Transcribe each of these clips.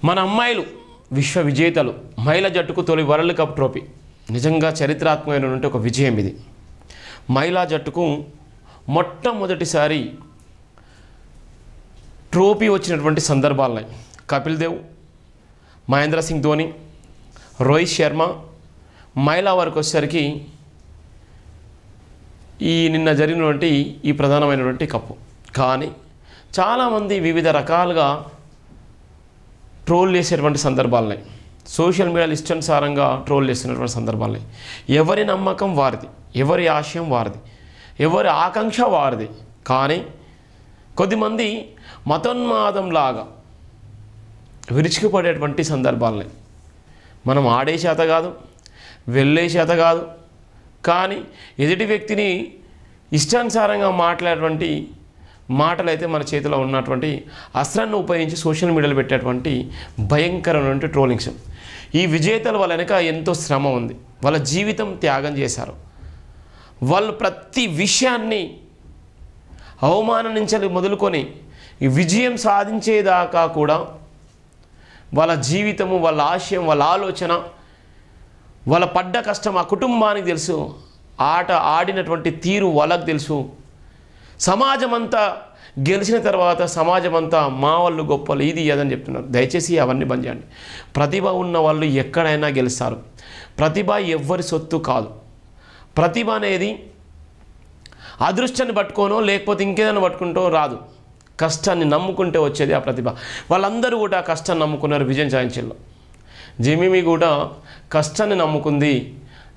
మన అమ్మాయిలు విశ్వ విజేతలు. మహిళా జట్టుకు తొలి వరల్డ్ కప్ ట్రోఫీ నిజంగా చరిత్రాత్మకమైనటువంటి ఒక విజయం ఇది. మహిళా జట్టుకు మొట్టమొదటిసారి ట్రోఫీ వచ్చినటువంటి సందర్భాలున్నాయి. కపిల్ దేవ్, మహేంద్ర సింగ్ ధోని, రోహిత్ శర్మ. మహిళా వరకు వచ్చేసరికి నిన్న జరిగినటువంటి ఈ ప్రధానమైనటువంటి కప్పు. కానీ చాలామంది వివిధ రకాలుగా ట్రోల్ చేసేటువంటి సందర్భాలున్నాయి. సోషల్ మీడియాలో ఇష్టానుసారంగా ట్రోల్ చేస్తున్నటువంటి సందర్భాలున్నాయి. ఎవరి నమ్మకం వారిది, ఎవరి ఆశయం వారిది, ఎవరి ఆకాంక్ష వారిది. కానీ కొద్దిమంది మతోన్మాదంలాగా విరుచుకుపడేటువంటి సందర్భాలున్నాయి. మనం ఆడే చేత కాదు, వెళ్ళే చేత కాదు, కానీ ఎదుటి వ్యక్తిని ఇష్టానుసారంగా మాట్లాడేటువంటి మాటలైతే మన చేతిలో ఉన్నటువంటి అస్త్రాన్ని ఉపయోగించి సోషల్ మీడియాలో పెట్టేటువంటి భయంకరమైనటువంటి ట్రోలింగ్స్. ఈ విజేతల వాళ్ళ వెనక ఎంతో శ్రమ ఉంది. వాళ్ళ జీవితం త్యాగం చేశారు. వాళ్ళు ప్రతి విషయాన్ని అవమానం నుంచి మొదలుకొని ఈ విజయం సాధించేదాకా కూడా వాళ్ళ జీవితము, వాళ్ళ ఆశయం, వాళ్ళ ఆలోచన, వాళ్ళ పడ్డ కష్టం ఆ కుటుంబానికి తెలుసు. ఆట ఆడినటువంటి తీరు వాళ్ళకు తెలుసు. సమాజం అంతా గెలిచిన తర్వాత సమాజం అంతా మా వాళ్ళు గొప్పలు, ఇది అదని చెప్తున్నారు. దయచేసి అవన్నీ బంద్ చేయండి. ప్రతిభ ఉన్న వాళ్ళు ఎక్కడైనా గెలుస్తారు. ప్రతిభ ఎవ్వరి సొత్తు కాదు. ప్రతిభ అనేది అదృష్టాన్ని పట్టుకోనో లేకపోతే ఇంకేదైనా పట్టుకుంటో రాదు. కష్టాన్ని నమ్ముకుంటే వచ్చేది ఆ ప్రతిభ. వాళ్ళందరూ కూడా కష్టాన్ని నమ్ముకున్నారు విజయం సాధించారు. జమీమి కూడా కష్టాన్ని నమ్ముకుంది.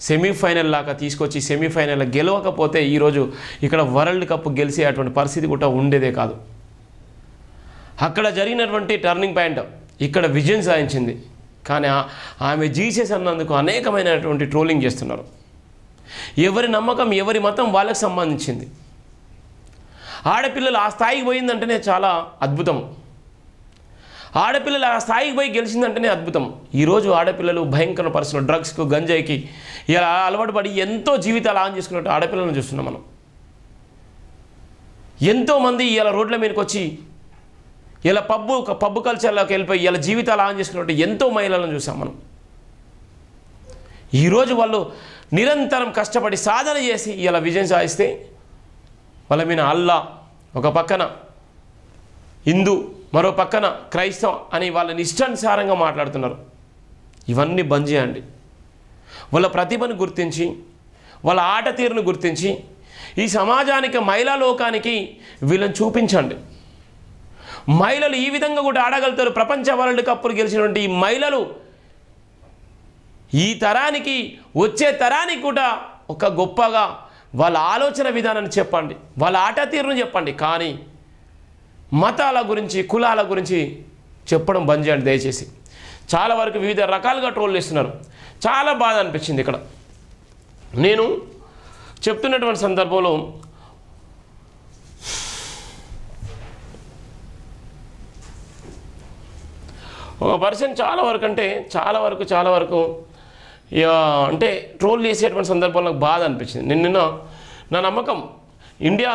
సెమీఫైనల్ లాగా తీసుకొచ్చి సెమీఫైనల్ గెలవకపోతే ఈరోజు ఇక్కడ వరల్డ్ కప్ గెలిచే అటువంటి పరిస్థితి కూడా ఉండేదే కాదు. అక్కడ జరిగినటువంటి టర్నింగ్ పాయింట్ ఇక్కడ విజయం సాధించింది. కానీ ఆమె జీసస్ అన్నందుకు అనేకమైనటువంటి ట్రోలింగ్ చేస్తున్నారు. ఎవరి నమ్మకం, ఎవరి మతం వాళ్ళకి సంబంధించింది. ఆడపిల్లలు ఆ స్థాయికి పోయిందంటేనే చాలా అద్భుతం. ఆడపిల్లలు ఆ స్థాయికి పోయి గెలిచిందంటేనే అద్భుతం. ఈరోజు ఆడపిల్లలు భయంకర పరిస్థితులు, డ్రగ్స్కు, గంజాయికి ఇలా అలవాటు పడి ఎంతో జీవితాలు ఆన్ చేసుకున్నట్టు ఆడపిల్లలను చూస్తున్నాం మనం. ఎంతోమంది ఇలా రోడ్ల మీదకి వచ్చి ఇలా పబ్బు కల్చర్లోకి వెళ్ళిపోయి ఇలా జీవితాలు ఆన్ చేసుకున్నట్టు ఎంతో మహిళలను చూసాం మనం. ఈరోజు వాళ్ళు నిరంతరం కష్టపడి సాధన చేసి ఇలా విజయం సాధిస్తే వాళ్ళ మీద అల్లా ఒక పక్కన హిందూ, మరో పక్కన క్రైస్తవం అని వాళ్ళని ఇష్టానుసారంగా మాట్లాడుతున్నారు. ఇవన్నీ బంద్ చేయండి. వాళ్ళ ప్రతిభను గుర్తించి, వాళ్ళ ఆట తీరును గుర్తించి ఈ సమాజానికి, మహిళా లోకానికి వీళ్ళని చూపించండి. మహిళలు ఈ విధంగా కూడా ఆడగలుగుతారు. ప్రపంచ వరల్డ్ కప్పులు గెలిచినటువంటి ఈ మహిళలు ఈ తరానికి, వచ్చే తరానికి కూడా ఒక గొప్పగా వాళ్ళ ఆలోచన విధానాన్ని చెప్పండి, వాళ్ళ ఆట తీరును చెప్పండి. కానీ మతాల గురించి, కులాల గురించి చెప్పడం బంద్ చేయండి దయచేసి. చాలా వరకు వివిధ రకాలుగా ట్రోల్ చేస్తున్నారు. చాలా బాధ అనిపించింది. ఇక్కడ నేను చెప్తున్నటువంటి సందర్భంలో ఒక పర్సన్ చాలా వరకు అంటే ట్రోల్ చేసేటువంటి సందర్భంలో నాకు బాధ అనిపించింది. నిన్న నా నమ్మకం ఇండియా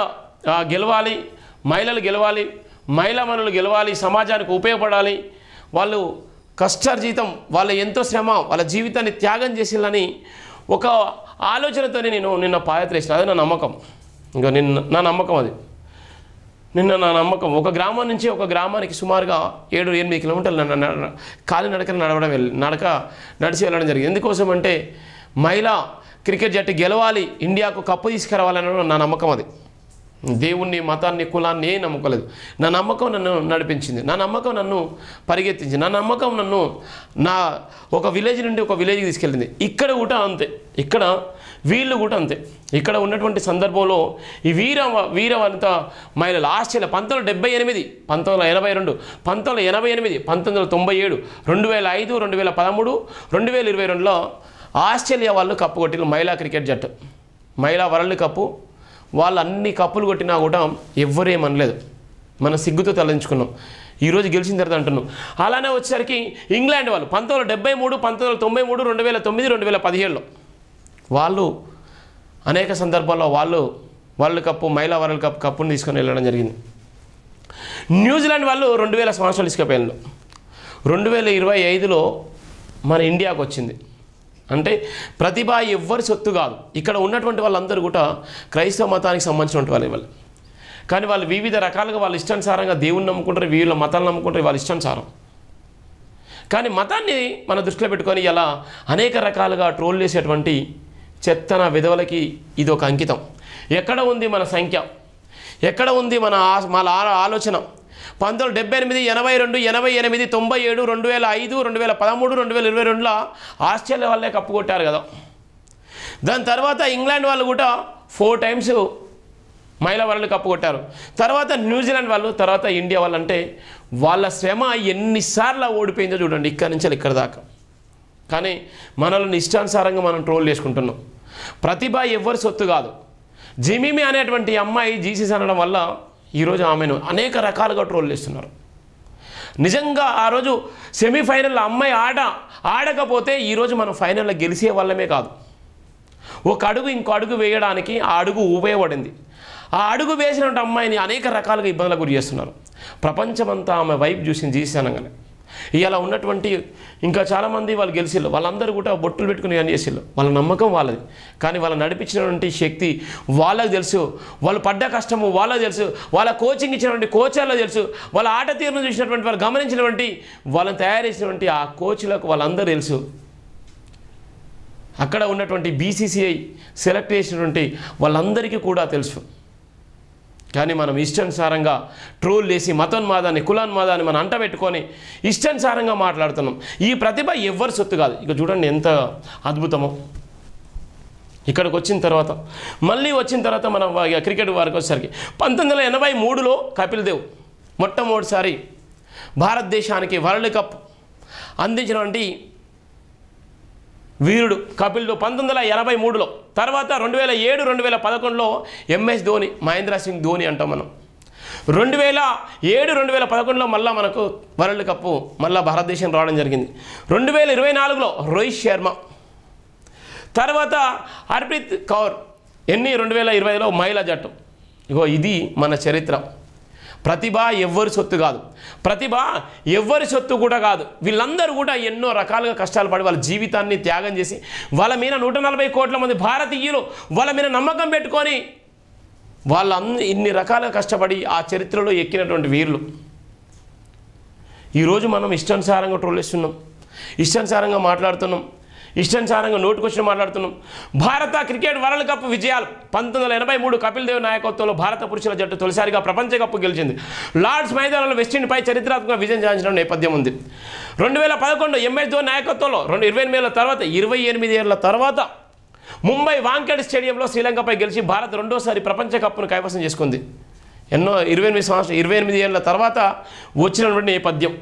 గెలవాలి, మహిళలు గెలవాలి, మహిళా మనులు గెలవాలి, సమాజానికి ఉపయోగపడాలి, వాళ్ళు కష్టార్జితం, వాళ్ళ ఎంతో శ్రమ, వాళ్ళ జీవితాన్ని త్యాగం చేసేయాలని ఒక ఆలోచనతోనే నేను నిన్న పాదయాత్ర చేసిన. అదే నా నమ్మకం. ఇంకా నా నమ్మకం అది. నా నమ్మకం ఒక గ్రామం నుంచి ఒక గ్రామానికి సుమారుగా 7-8 కిలోమీటర్లు నడిచి వెళ్ళడం జరిగింది. ఎందుకోసం అంటే మహిళా క్రికెట్ జట్టు గెలవాలి, ఇండియాకు కప్పు తీసుకురావాలని నా నమ్మకం అది. దేవుణ్ణి, మతాన్ని, కులాన్ని ఏం నమ్మకలేదు. నా నమ్మకం నన్ను నడిపించింది. నా నమ్మకం నన్ను పరిగెత్తించింది. నా నమ్మకం నన్ను ఒక విలేజ్ నుండి ఒక విలేజ్కి తీసుకెళ్ళింది. ఇక్కడ కూడా అంతే. ఇక్కడ వీళ్ళు కూడా అంతే. ఇక్కడ ఉన్నటువంటి సందర్భంలో ఈ వీరవంత మహిళలు ఆస్ట్రేలియా 1978, 1982, 1988, 1997, 2005, 2013, 2022లో ఆస్ట్రేలియా వాళ్ళు కప్పు కొట్టిన మహిళా క్రికెట్ జట్టు, మహిళా వరల్డ్ కప్పు. వాళ్ళు అన్ని కప్పులు కొట్టినా కూడా ఎవ్వరేమనలేదు. మనం సిగ్గుతో తలంచుకున్నాం. ఈరోజు గెలిచిన తర్వాత అంటున్నాం. అలానే వచ్చేసరికి ఇంగ్లాండ్ వాళ్ళు 1973, 1993, 2009, 2017లో వాళ్ళు అనేక సందర్భాల్లో వాళ్ళు వరల్డ్ కప్పు, మహిళా వరల్డ్ కప్పును తీసుకొని వెళ్ళడం జరిగింది. న్యూజిలాండ్ వాళ్ళు 2000 సంవత్సరాలు తీసుకుపోయారు. 2025లో మన ఇండియాకు వచ్చింది. అంటే ప్రతిభ ఎవ్వరి సొత్తు కాదు. ఇక్కడ ఉన్నటువంటి వాళ్ళందరూ కూడా క్రైస్తవ మతానికి సంబంధించినటువంటి వాళ్ళు. కానీ వాళ్ళు వివిధ రకాలుగా వాళ్ళ ఇష్టానుసారంగా దేవుని నమ్ముకుంటారు, వీళ్ళ మతాలను నమ్ముకుంటారు, వాళ్ళ ఇష్టానుసారం. కానీ మతాన్ని మన దృష్టిలో పెట్టుకొని ఇలా అనేక రకాలుగా ట్రోల్ చేసేటువంటి చెత్తన విధవలకి ఇది ఒక అంకితం. ఎక్కడ ఉంది మన సంఖ్య, ఎక్కడ ఉంది మన ఆలోచన? 1978, 82, 88, 97, 2005, 2013, 2022లో ఆస్ట్రేలియా వాళ్ళే కప్పు కొట్టారు కదా. దాని తర్వాత ఇంగ్లాండ్ వాళ్ళు కూడా 4 టైమ్స్ మహిళా వరల్డ్ కప్ కొట్టారు. తర్వాత న్యూజిలాండ్ వాళ్ళు, తర్వాత ఇండియా వాళ్ళు. అంటే వాళ్ళ శ్రమ ఎన్నిసార్లు ఓడిపోయిందో చూడండి, ఇక్కడి నుంచి ఇక్కడ దాకా. కానీ మనల్ని ఇష్టానుసారంగా మనం ట్రోల్ చేసుకుంటున్నాం. ప్రతిభ ఎవ్వరి సొత్తు కాదు. జిమిమి అనేటువంటి అమ్మాయి జీసీస్ అనడం వల్ల ఈరోజు ఆమెను అనేక రకాలుగా ట్రోల్ చేస్తున్నారు. నిజంగా ఆ రోజు సెమీఫైనల్లో అమ్మాయి ఆడకపోతే ఈరోజు మనం ఫైనల్లో గెలిచే వాళ్ళమే కాదు. ఒక అడుగు ఇంకో అడుగు వేయడానికి ఆ అడుగు ఉపయోగపడింది. ఆ అడుగు వేసినటువంటి అమ్మాయిని అనేక రకాలుగా ఇబ్బందులకు గురి చేస్తున్నారు. ప్రపంచమంతా ఆమె వైపు చూసింది జీసీ అనగానే. ఇలా ఉన్నటువంటి ఇంకా చాలామంది వాళ్ళు గెలిచిళ్ళు, వాళ్ళందరూ కూడా బొట్టులు పెట్టుకుని అని చేసిళ్ళు. వాళ్ళ నమ్మకం వాళ్ళది. కానీ వాళ్ళు నడిపించినటువంటి శక్తి వాళ్ళకి తెలుసు, వాళ్ళు పడ్డ కష్టము వాళ్ళకి తెలుసు, వాళ్ళ కోచింగ్ ఇచ్చినటువంటి కోచర్లకు తెలుసు, వాళ్ళ ఆట తీరును చూసినటువంటి వాళ్ళు గమనించినటువంటి వాళ్ళని తయారు చేసినటువంటి ఆ కోచ్లకు వాళ్ళందరూ తెలుసు. అక్కడ ఉన్నటువంటి బీసీసీఐ సెలెక్ట్ చేసినటువంటి వాళ్ళందరికీ కూడా తెలుసు. కానీ మనం ఇష్టానుసారంగా ట్రోల్ చేసి మతోన్మాదాన్ని, కులాన్మాదాన్ని మనం అంటబెట్టుకొని ఇష్టానుసారంగా మాట్లాడుతున్నాం. ఈ ప్రతిభ ఎవ్వరి సొత్తు కాదు. ఇక చూడండి ఎంత అద్భుతమో. ఇక్కడికి వచ్చిన తర్వాత మళ్ళీ వచ్చిన తర్వాత మన క్రికెట్ వారికి వచ్చేసరికి 1983లో కపిల్ దేవ్ మొట్టమొదటిసారి భారతదేశానికి వరల్డ్ కప్ అందించినటువంటి వీరుడు కపిల్ దేవ్ 1983లో. తర్వాత 2007, 2011లో ఎంఎస్ ధోని, మహేంద్ర సింగ్ ధోని అంటాం మనం. 2007, 2011లో మళ్ళీ మనకు వరల్డ్ కప్పు మళ్ళీ భారతదేశం రావడం జరిగింది. 2024లో రోహిత్ శర్మ, తర్వాత హర్ప్రీత్ కౌర్, 2020లో మహిళా జట్టు. ఇగో ఇది మన చరిత్ర. ప్రతిభ ఎవ్వరి సొత్తు కాదు. ప్రతిభ ఎవ్వరి సొత్తు కూడా కాదు. వీళ్ళందరూ కూడా ఎన్నో రకాలుగా కష్టాలు పడి వాళ్ళ జీవితాన్ని త్యాగం చేసి వాళ్ళ మీద 140 కోట్ల మంది భారతీయులు వాళ్ళ మీద నమ్మకం పెట్టుకొని ఇన్ని రకాలుగా కష్టపడి ఆ చరిత్రలో ఎక్కినటువంటి వీరులు. ఈరోజు మనం ఇష్టానుసారంగా ట్రోల్ చేస్తున్నాం, ఇష్టానుసారంగా మాట్లాడుతున్నాం, ఇష్టానుసారంగా నోటుకొచ్చి మాట్లాడుతున్నాం. భారత క్రికెట్ వరల్డ్ కప్ విజయాలు 1983 కపిల్ దేవ్ నాయకత్వంలో భారత పురుషుల జట్టు తొలిసారిగా ప్రపంచ కప్పు గెలిచింది. లార్డ్స్ మైదానంలో వెస్టిండీస్పై చరిత్రాత్మక విజయం సాధించిన నేపథ్యం ఉంది. 2011 ఎంఎస్ ధోని నాయకత్వంలో 28 ఏళ్ల తర్వాత ముంబై వాంఖేడే స్టేడియంలో శ్రీలంకపై గెలిచి భారత్ రెండోసారి ప్రపంచ కప్పును కైవసం చేసుకుంది. 28 ఏళ్ల తర్వాత వచ్చినటువంటి నేపథ్యం.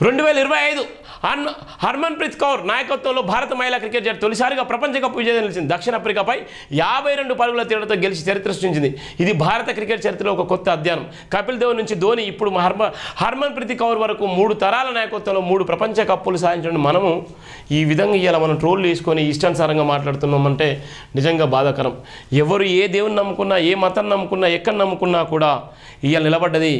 2025 హర్మన్ప్రీత్ కౌర్ నాయకత్వంలో భారత మహిళా క్రికెట్ జట్టు తొలిసారిగా ప్రపంచ కప్ విజయం నిలిచింది. దక్షిణాఫ్రికాపై 52 పరుగుల తేడాతో గెలిచి చరిత్ర సృష్టించింది. ఇది భారత క్రికెట్ చరిత్రలో ఒక కొత్త అధ్యాయం. కపిల్ దేవ్ నుంచి ధోని ఇప్పుడు హర్మన్ప్రీత్ కౌర్ వరకు 3 తరాల నాయకత్వంలో 3 ప్రపంచ కప్పులు సాధించడం. మనము ఈ విధంగా ఇలా మనం ట్రోల్ చేసుకొని ఇష్టానుసారంగా మాట్లాడుతున్నామంటే నిజంగా బాధాకరం. ఎవరు ఏ దేవుని నమ్ముకున్నా, ఏ మతం నమ్ముకున్నా, ఎక్కడ నమ్ముకున్నా కూడా ఇవాళ నిలబడ్డది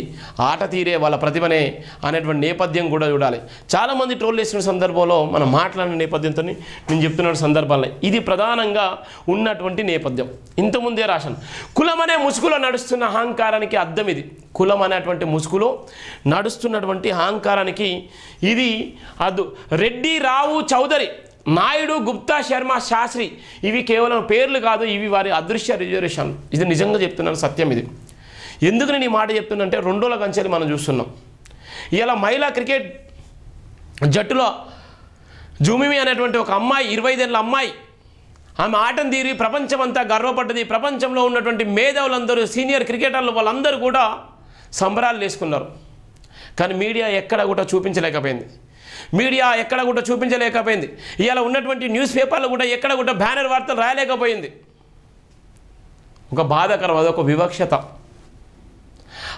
ఆట తీరే వాళ్ళ ప్రతిభనే అనేటువంటి నేపథ్యం కూడా చూడాలి. చాలామంది ట్రోల్ చేసిన సందర్భంలో మనం మాట్లాడిన నేపథ్యంతో నేను చెప్తున్న సందర్భాల్లో ఇది ప్రధానంగా ఉన్నటువంటి నేపథ్యం. ఇంతకుముందే రాశాను, కులం అనే ముసుగులో నడుస్తున్న అహంకారానికి అర్థం ఇది. కులం అనేటువంటి ముసుగులో నడుస్తున్నటువంటి అహంకారానికి ఇది అద్దు. రెడ్డి, రావు, చౌదరి, నాయుడు, గుప్తా, శర్మ, శాస్త్రి ఇవి కేవలం పేర్లు కాదు, ఇవి వారి అదృశ్య రిజర్వేషన్. ఇది నిజంగా చెప్తున్నాను, సత్యం ఇది. ఎందుకు నేను ఈ మాట చెప్తున్నంటే 2 రోజుల కంచెలు మనం చూస్తున్నాం. ఇలా మహిళా క్రికెట్ జట్టులో జూమిమి అనేటువంటి ఒక అమ్మాయి, 25 ఏళ్ళ అమ్మాయి, ఆమె ఆటను తీరి ప్రపంచమంతా గర్వపడ్డది. ప్రపంచంలో ఉన్నటువంటి మేధావులందరూ, సీనియర్ క్రికెటర్లు వాళ్ళందరూ కూడా సంబరాలు చేసుకున్నారు. కానీ మీడియా ఎక్కడ కూడా చూపించలేకపోయింది. ఇలా ఉన్నటువంటి న్యూస్ పేపర్లు కూడా ఎక్కడ కూడా బ్యానర్ వార్తలు రాయలేకపోయింది. ఒక బాధాకరం, అదొక వివక్షత,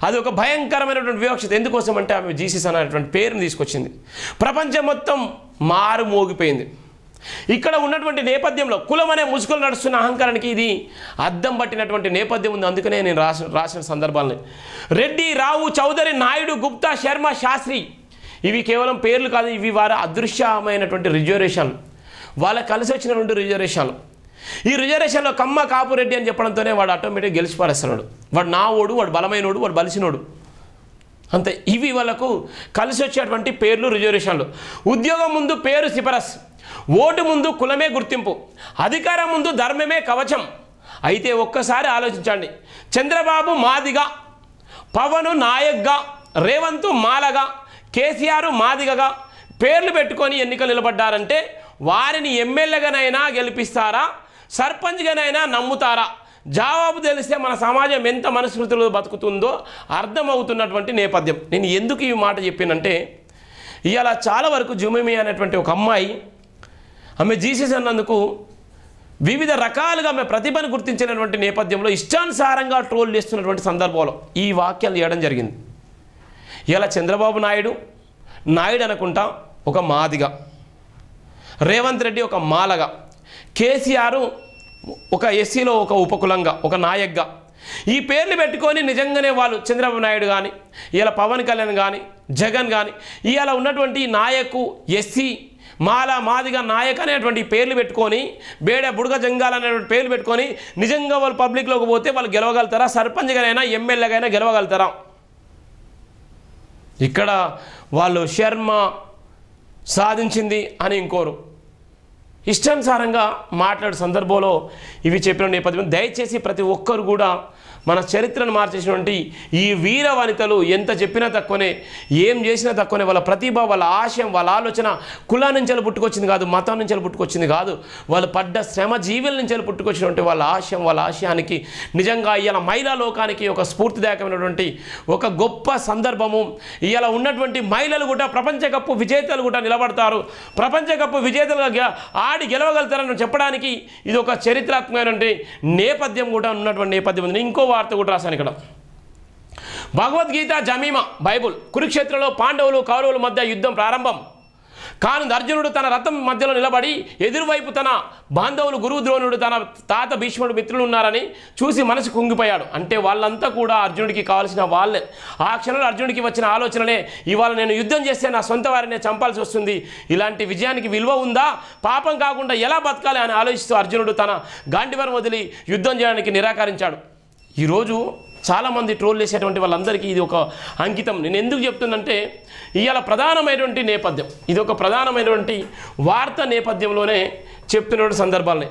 అది ఒక భయంకరమైనటువంటి వివక్షత. ఎందుకోసం అంటే ఆమె జీసస్ అనేటువంటి పేరుని తీసుకొచ్చింది. ప్రపంచం మొత్తం మారు మోగిపోయింది. ఇక్కడ ఉన్నటువంటి నేపథ్యంలో కులం అనే ముసుగులు నడుస్తున్న అహంకారానికి ఇది అద్దం పట్టినటువంటి నేపథ్యం ఉంది. అందుకనే నేను రాసిన సందర్భాలని రెడ్డి, రావు, చౌదరి, నాయుడు, గుప్తా, శర్మ, శాస్త్రి ఇవి కేవలం పేర్లు కాదు, ఇవి వారి అదృశ్యమైనటువంటి రిజర్వేషన్లు, వాళ్ళకి కలిసి వచ్చినటువంటి రిజర్వేషన్లు. ఈ రిజర్వేషన్లో కమ్మ కాపురెడ్డి అని చెప్పడంతోనే వాడు ఆటోమేటిక్గా గెలిచి పారేస్తున్నాడు. వాడు నా ఓడు, వాడు బలమైనోడు, వాడు బలిసినోడు అంతే. ఇవి వాళ్ళకు కలిసి వచ్చేటువంటి పేర్లు, రిజర్వేషన్లు. ఉద్యోగం ముందు పేరు సిఫరస్, ఓటు ముందు కులమే గుర్తింపు, అధికారం ముందు ధర్మమే కవచం. అయితే ఒక్కసారి ఆలోచించండి, చంద్రబాబు మాదిగా, పవన్ నాయక్గా, రేవంత్ మాలగా, కేసీఆర్ మాదిగగా పేర్లు పెట్టుకొని ఎన్నికలు నిలబడ్డారంటే వారిని ఎమ్మెల్యేగానైనా గెలిపిస్తారా, సర్పంచ్గానైనా నమ్ముతారా? జవాబు తెలిస్తే మన సమాజం ఎంత మనస్మృతిలో బతుకుతుందో అర్థమవుతున్నటువంటి నేపథ్యం. నేను ఎందుకు ఈ మాట చెప్పానంటే, ఇవాళ చాలా వరకు జుమిమి అనేటువంటి ఒక అమ్మాయి, ఆమె జీసస్ అన్నందుకు వివిధ రకాలుగా ఆమె ప్రతిభను గుర్తించినటువంటి నేపథ్యంలో ఇష్టానుసారంగా ట్రోల్ చేస్తున్నటువంటి సందర్భంలో ఈ వాక్యాలు చేయడం జరిగింది. ఇలా చంద్రబాబు నాయుడు అనుకుంటా ఒక మాదిగా, రేవంత్ రెడ్డి ఒక మాలగా, కేసీఆర్ ఒక ఎస్సీలో ఒక ఉపకులంగా, ఒక నాయక్గా ఈ పేర్లు పెట్టుకొని నిజంగానే వాళ్ళు చంద్రబాబు నాయుడు కానీ, ఇలా పవన్ కళ్యాణ్ కానీ, జగన్ కానీ, ఇలా ఉన్నటువంటి నాయకు ఎస్సీ మాల మాదిగా నాయక్ అనేటువంటి పేర్లు పెట్టుకొని, బేడ బుడగ జంగాల్ అనేటువంటి పేర్లు పెట్టుకొని నిజంగా వాళ్ళు పబ్లిక్లోకి పోతే వాళ్ళు గెలవగలుగుతారా? సర్పంచ్గానైనా ఎమ్మెల్యేగానైనా గెలవగలుగుతారా? ఇక్కడ వాళ్ళు శర్మ సాధించింది అని ఇంకోరు ఇష్టానుసారంగా మాట్లాడే సందర్భంలో ఇవి చెప్పిన నేపథ్యం. దయచేసి ప్రతి ఒక్కరు కూడా మన చరిత్రను మార్చేసినటువంటి ఈ వీర వనితలు ఎంత చెప్పినా తక్కువనే, ఏం చేసినా తక్కువనే. వాళ్ళ ప్రతిభ, వాళ్ళ ఆశయం, వాళ్ళ ఆలోచన కులం నుంచి పుట్టుకొచ్చింది కాదు, మతం నుంచి పుట్టుకొచ్చింది కాదు, వాళ్ళు పడ్డ శ్రమ జీవుల నుంచి పుట్టుకొచ్చినటువంటి వాళ్ళ ఆశయం, వాళ్ళ ఆశయానికి నిజంగా ఇవాళ మహిళా లోకానికి ఒక స్ఫూర్తిదాయకమైనటువంటి ఒక గొప్ప సందర్భము. ఇవాళ ఉన్నటువంటి మహిళలు కూడా ప్రపంచ కప్పు విజేతలు కూడా నిలబడతారు, ప్రపంచ కప్పు విజేతలుగా ఆడి గెలవగలుగుతారని చెప్పడానికి ఇది ఒక చరిత్రాత్మకమైనటువంటి నేపథ్యం కూడా ఉన్నటువంటి నేపథ్యం ఉంది. ఇంకో వార్త కూడా రాశాను ఇక్కడ. భగవద్గీత జమీమా బైబుల్, కురుక్షేత్రంలో పాండవులు కౌరవుల మధ్య యుద్ధం ప్రారంభం కానుంది. అర్జునుడు తన రథం మధ్యలో నిలబడి ఎదురువైపు తన బాంధవులు గురువు ద్రోణుడు, తన తాత భీష్ముడు మిత్రులు ఉన్నారని చూసి మనసు కుంగిపోయాడు. అంటే వాళ్ళంతా కూడా అర్జునుడికి కావాల్సిన వాళ్ళే. ఆ క్షణంలో అర్జునుడికి వచ్చిన ఆలోచనలే, ఇవాళ నేను యుద్ధం చేస్తే నా సొంత వారినే చంపాల్సి వస్తుంది, ఇలాంటి విజయానికి విలువ ఉందా, పాపం కాకుండా ఎలా బతకాలి అని ఆలోచిస్తూ అర్జునుడు తన గాంధీవరం వదిలి యుద్ధం చేయడానికి నిరాకరించాడు. ఈరోజు చాలామంది ట్రోల్ చేసేటువంటి వాళ్ళందరికీ ఇది ఒక అంకితం. నేను ఎందుకు చెప్తుందంటే, ఇవాళ ప్రధానమైనటువంటి నేపథ్యం, ఇది ఒక ప్రధానమైనటువంటి వార్త నేపథ్యంలోనే చెప్తున్న సందర్భాలనే.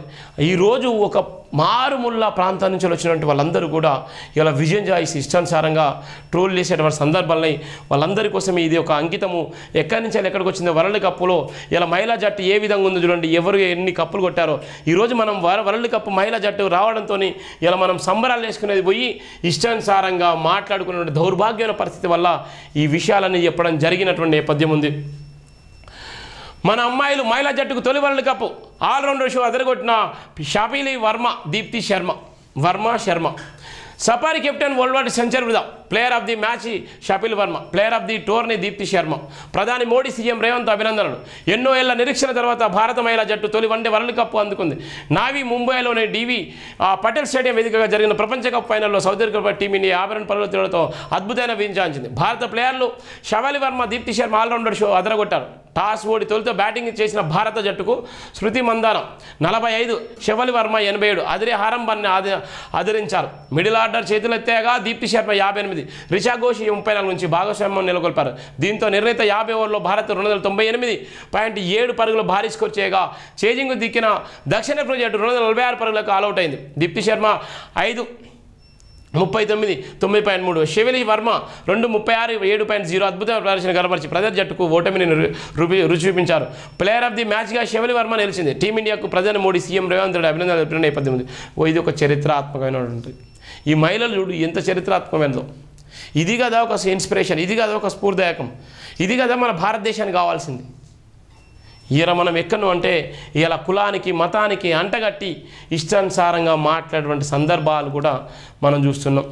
ఈరోజు ఒక మారుమూల ప్రాంతం నుంచి వచ్చినటువంటి వాళ్ళందరూ కూడా ఇలా విజయం చేసి ఇష్టానుసారంగా ట్రోల్ చేసేటువంటి సందర్భాలని వాళ్ళందరి కోసం ఇది ఒక అంకితము. ఎక్కడి నుంచి ఎక్కడికి వచ్చిందో వరల్డ్ కప్పులో ఇలా మహిళా జట్టు ఏ విధంగా ఉందో చూడండి, ఎవరు ఎన్ని కప్పులు కొట్టారో. ఈరోజు మనం వరల్డ్ కప్ మహిళా జట్టు రావడంతో ఇలా మనం సంబరాలు వేసుకునేది పోయి ఇష్టానుసారంగా మాట్లాడుకునే దౌర్భాగ్యమైన పరిస్థితి వల్ల ఈ విషయాలన్నీ చెప్పడం జరిగినటువంటి నేపథ్యం ఉంది. మన అమ్మాయిలు మహిళా జట్టుకు తొలి వరల్డ్ కప్ ఆల్రౌండర్ షో అదరగొట్టిన Shafali Verma, Deepti Sharma. Safari captain world wide century వృధా. Player of the match Shafali Verma, player of the tourney Deepti Sharma. ప్రధాని మోడీ, సీఎం రేవంత్ అభినందనలు. ఎన్నో ఏళ్ల నిరీక్షణ తర్వాత భారత మహిళా జట్టు తొలి వన్డే వరల్డ్ కప్ అందుకుంది. నావీ ముంబైలోని డివి పటేల్ స్టేడియం వేదికగా జరిగిన ప్రపంచ కప్ ఫైనల్లో సౌదీ అరేబియా టీమిండియా 52 పరుగుల తేడాతో అద్భుతమైన విజయం సాధించింది. భారత ప్లేయర్లు షాపిలి వర్మ, దీప్తి శర్మ ఆల్రౌండర్ షో అదరగొట్టారు. టాస్ ఓడి తొలితో బ్యాటింగ్ చేసిన భారత జట్టుకు స్మృతి మందానం 45, షవలి వర్మ 87 అదిరే హారంబాన్ని ఆదరించారు. మిడిల్ ఆర్డర్ చేతులెత్తాగా దీప్తి శర్మ 58, రిషా ఘోష్ 34 నుంచి భాగస్వామ్యం నెలకొల్పారు. దీంతో నిర్ణీత 50 ఓవర్లో భారత్ 298.7 పరుగులు భారీ స్కోర్ చేయగా చేజింగ్ దిక్కిన దక్షిణాఫ్రికా జట్టు 246 పరుగులకు ఆల్అవుట్ అయింది. దీప్తి శర్మ 5:39, 9.3, షెవలి వర్మ 2:36, 7.0 అద్భుతమైన ప్రదర్శన కనబరిచి ప్రజల జట్టుకు ఓటమిని రుచి చూపించారు. ప్లేయర్ ఆఫ్ ది మ్యాచ్గా షెవలి వర్మ నిలిచింది. టీమిండియాకు ప్రధాని మోడీ, సీఎం రేవంత్ రెడ్డి అభినందనలు తెలిపిన నేపథ్యం ఉంది. ఇది ఒక చరిత్రాత్మకమైనటువంటి, ఈ మహిళలు చూడు ఎంత చరిత్రాత్మకమైనదో. ఇది కదా ఒక ఇన్స్పిరేషన్, ఇది కదా ఒక స్ఫూర్తిదాయకం, ఇది కదా మన భారతదేశానికి కావాల్సింది. ఇలా మనం ఎక్కడో అంటే ఇలా కులానికి మతానికి అంటగట్టి ఇష్టానుసారంగా మాట్లాడేటువంటి సందర్భాలు కూడా మనం చూస్తున్నాం.